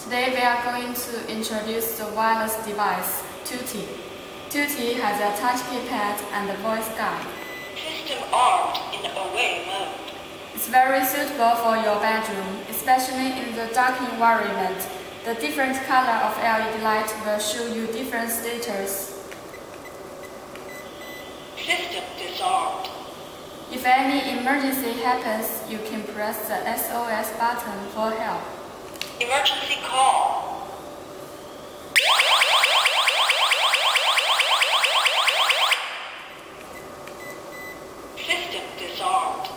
Today we are going to introduce the wireless device, Tutti. Tutti has a touch keypad and a voice guide. System armed in away mode. It's very suitable for your bedroom, especially in the dark environment. The different color of LED light will show you different status. System disarmed. If any emergency happens, you can press the SOS button for help. Emergency call. System disarmed.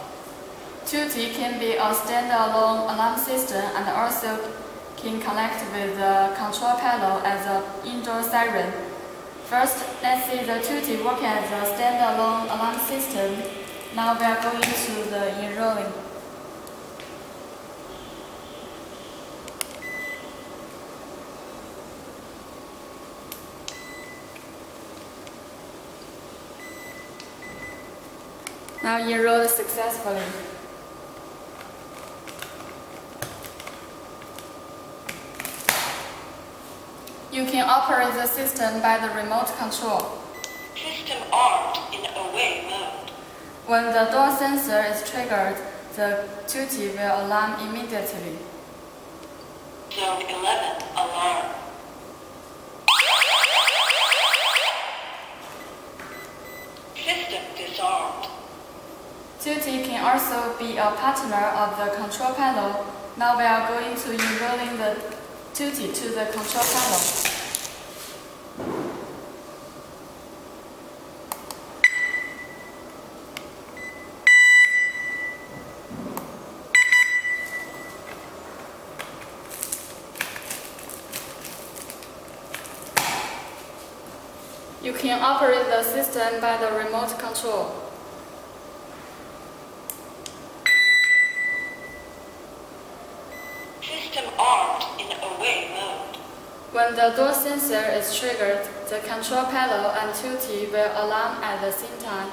Tutti can be a standalone alarm system and also can connect with the control panel as an indoor siren. First, let's see the Tutti working as a standalone alarm system. Now we are going to the enrolling. Now enrolled successfully. You can operate the system by the remote control. System armed in away mode. When the door sensor is triggered, the Tutti will alarm immediately. Zone 11 alarm. System disarmed. Tutti can also be a partner of the control panel. Now we are going to enrolling the Tutti to the control panel. You can operate the system by the remote control. System armed in away mode. When the door sensor is triggered, the control panel and Tutti will alarm at the same time.